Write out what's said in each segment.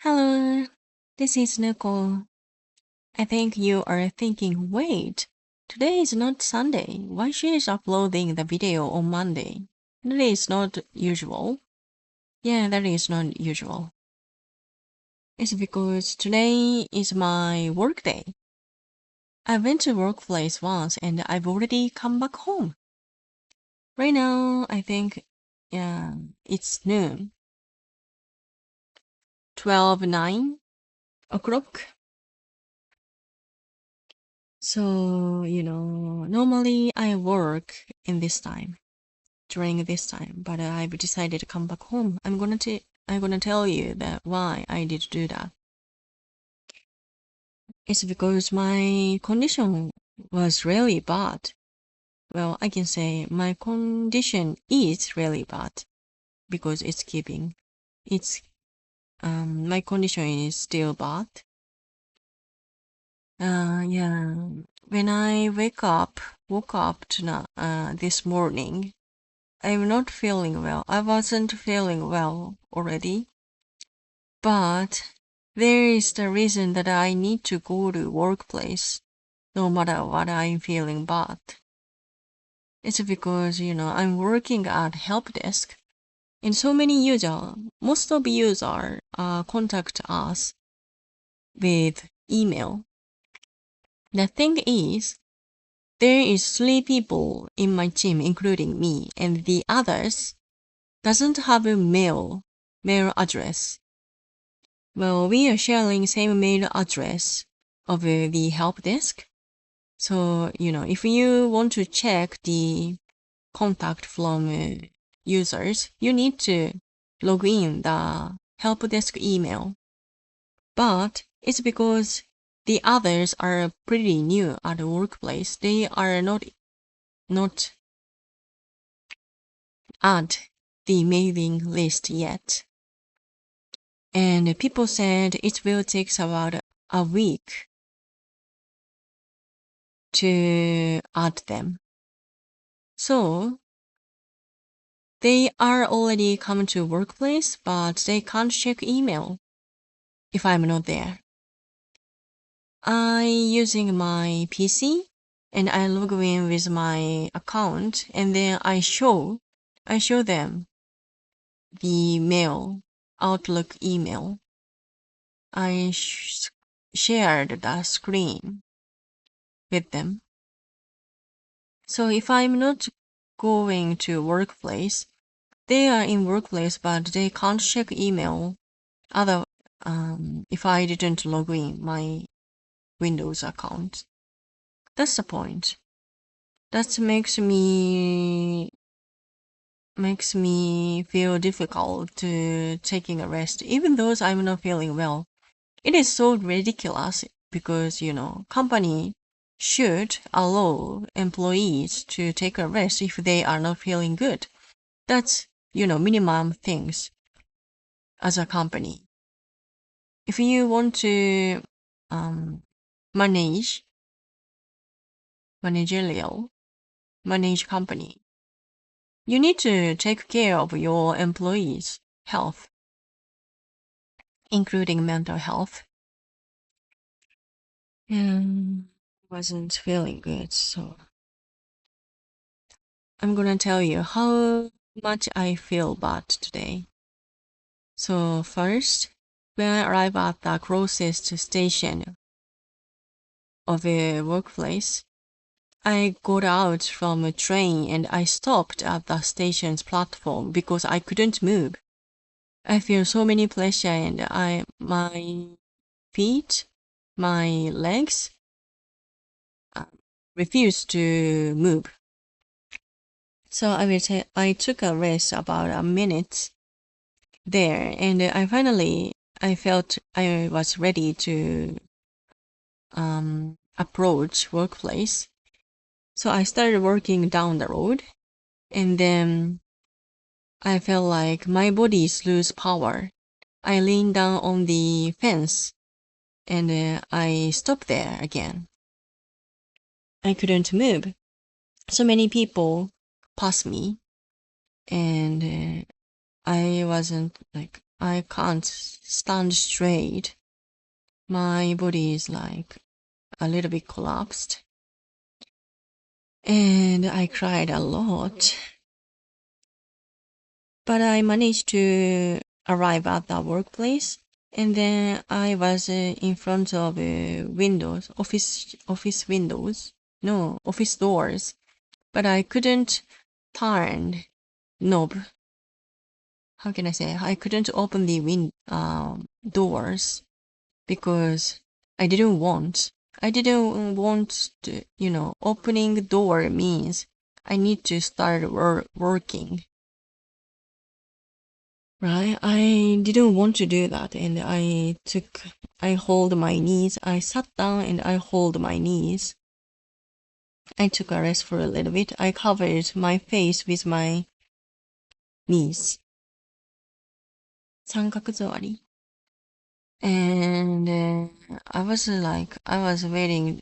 Hello, this is Nicole. I think you are thinking, wait, today is not Sunday. Why she is uploading the video on Monday? That is not usual. Yeah, that is not usual. It's because today is my work day. I went to workplace once and I've already come back home. Right now, I think, yeah, it's noon. 12:09 o'clock. So, normally I work in this time, during this time, but I've decided to come back home. I'm gonna tell you that why I did do that. It's because my condition was really bad. Well, I can say my condition is really bad because my condition is still bad. Yeah. When I woke up this morning, I'm not feeling well. I wasn't feeling well already. But there is the reason that I need to go to workplace no matter what I'm feeling bad. It's because, I'm working at help desk and so many most of users contact us with email. The thing is, there is 3 people in my team, including me, and the others doesn't have a mail address. Well, we are sharing same mail address of the help desk. So, if you want to check the contact from users, you need to log in the help desk email. But it's because the others are pretty new at the workplace. They are not at the mailing list yet. And people said it will take about a week to add them. So they are already come to workplace, but they can't check email if I'm not there. I using my PC and I log in with my account and then I show them the Outlook email. I shared the screen with them. So if I'm not going to workplace, they are in workplace but they can't check email if I didn't log in my Windows account. That's the point. That makes me feel difficult to taking a rest, even though I'm not feeling well. It is so ridiculous because, company should allow employees to take a rest if they are not feeling good. That's, minimum things as a company. If you want to manage company, you need to take care of your employees' health, including mental health. And wasn't feeling good, so I'm gonna tell you how much I feel bad today. So first, when I arrived at the closest station of a workplace, I got out from a train and I stopped at the station's platform because I couldn't move. I feel so many pressure and my feet, my legs refused to move. So I took a rest about a minute there and I felt I was ready to approach workplace. So I started working down the road and then I felt like my body's lose power. I leaned down on the fence and I stopped there again. I couldn't move. So many people passed me and I wasn't I can't stand straight. My body is like a little bit collapsed. And I cried a lot. But I managed to arrive at the workplace. And then I was in front of windows, office windows, no, office doors. But I couldn't turn knob. How can I say? I couldn't open the doors because I didn't want. I didn't want to, opening the door means I need to start working. Right? I didn't want to do that, and I hold my knees. I sat down and I hold my knees. I took a rest for a little bit. I covered my face with my knees. 三角座り. And I was waiting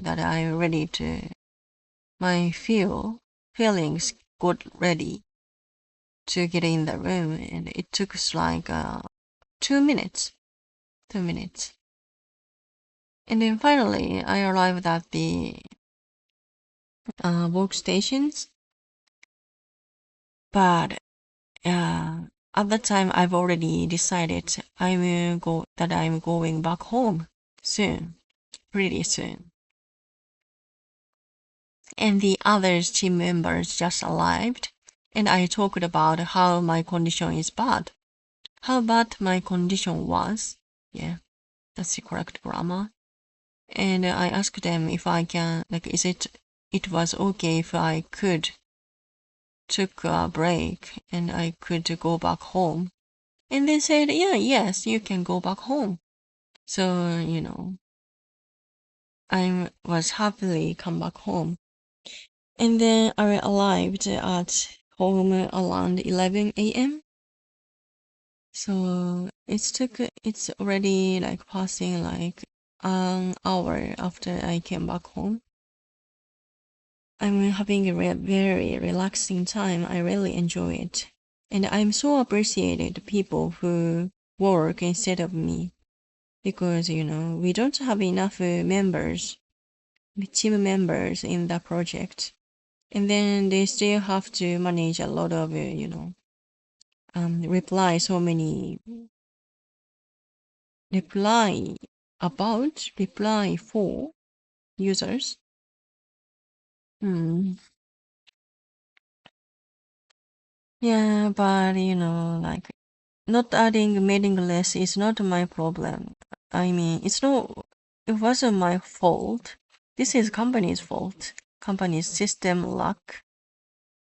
that I'm ready to, my feelings got ready to get in the room, and it took like 2 minutes. 2 minutes. And then finally, I arrived at the workstations. But at that time, I've already decided I'm going back home soon, pretty soon. And the other team members just arrived, and I talked about how my condition is bad, how bad my condition was. Yeah, that's the correct grammar. And I asked them if I can, it was okay if I could took a break and I could go back home. And they said, yes, you can go back home. So, I was happily come back home. And then I arrived at home around 11 a.m. So it's already like passing like an hour after I came back home. I'm having a very relaxing time. I really enjoy it. And I'm so appreciated people who work instead of me. Because, we don't have enough team members in the project. And then they still have to manage a lot of, reply for users. Yeah, but, not adding meaningless is not my problem. I mean, it wasn't my fault. This is company's fault. Company's system lack,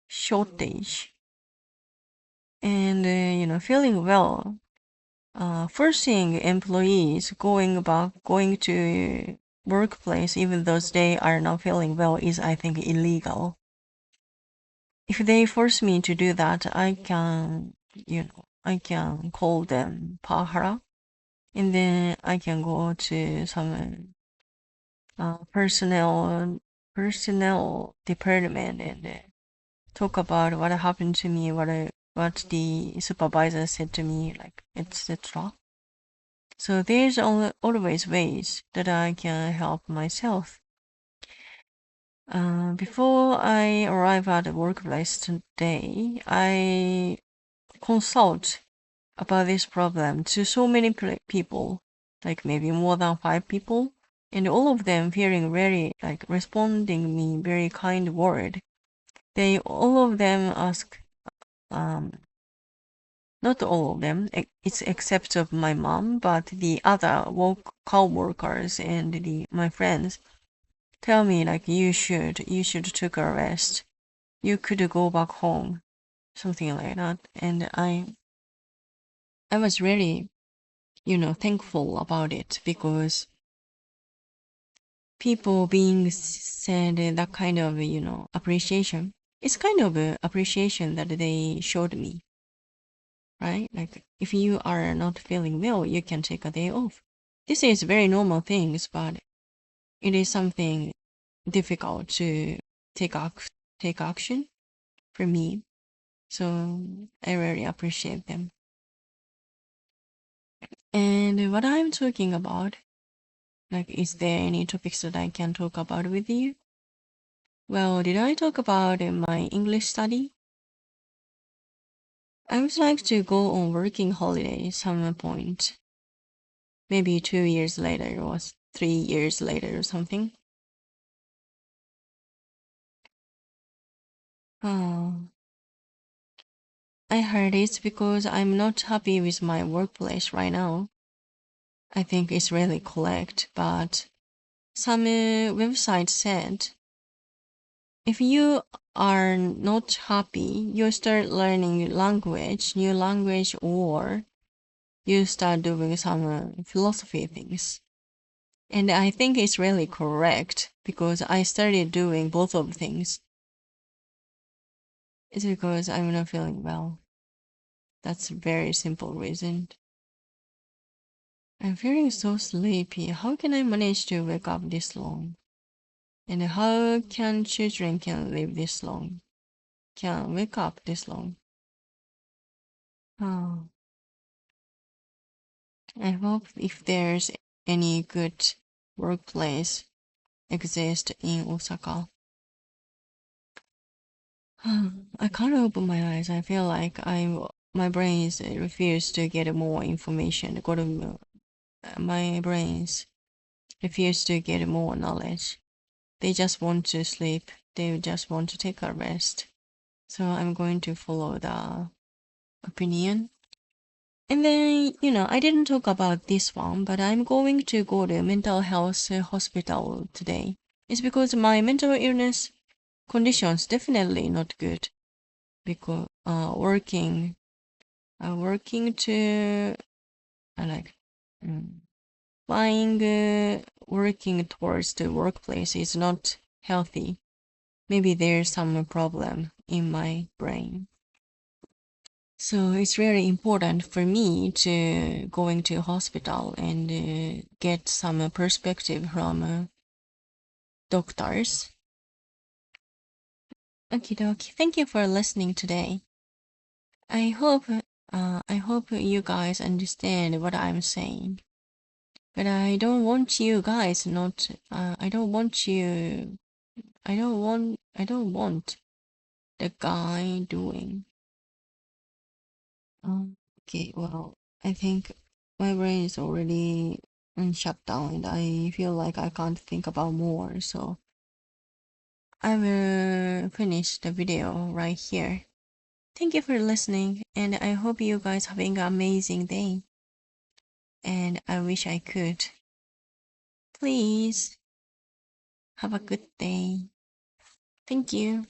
shortage. And, feeling well, forcing employees going to workplace even though they are not feeling well is, I think, illegal. If they force me to do that, I can call them pahara, and then I can go to some personnel department and talk about what happened to me, what the supervisor said to me, like etc. So there's always ways that I can help myself. Before I arrive at the workplace today, I consult about this problem to so many people, like maybe more than 5 people, and all of them feeling very responding me very kind word. All of them ask, not all of them, it's except of my mom, but the other co-workers and my friends tell me you should take a rest. You could go back home, something like that. And I was really, thankful about it because people being said that kind of, appreciation. It's kind of appreciation that they showed me, right? Like if you are not feeling well, you can take a day off. This is very normal things, but it is something difficult to take action for me. So I really appreciate them. And what I'm talking about, like, is there any topics that I can talk about with you? Well, did I talk about my English study? I would like to go on working holiday some point. Maybe 2 years later or 3 years later or something. Oh, I heard it's because I'm not happy with my workplace right now. I think it's really correct, but some website said if you are not happy, you start learning new language, or you start doing some philosophy things. And I think it's really correct because I started doing both of things. It's because I'm not feeling well. That's a very simple reason. I'm feeling so sleepy. How can I manage to wake up this long? And how can children can live this long? Can wake up this long? Oh, I hope if there's any good workplace exist in Osaka. I can't open my eyes. I feel like my brains refuse to get more information. My brains refuse to get more knowledge. They just want to sleep. They just want to take a rest. So I'm going to follow the opinion. And then, I didn't talk about this one, but I'm going to go to mental health hospital today. It's because my mental illness condition's definitely not good. Because working to like flying working towards the workplace is not healthy. Maybe there's some problem in my brain. So it's really important for me to going to hospital and get some perspective from doctors. Okie dokie. Thank you for listening today. I hope you guys understand what I'm saying. But I don't want you guys not. I don't want you. I don't want. I don't want the guy doing. Okay. Well, I think my brain is already shut down, and I feel like I can't think about more. So I will finish the video right here. Thank you for listening, and I hope you guys having an amazing day. And I wish I could. Please have a good day. Thank you.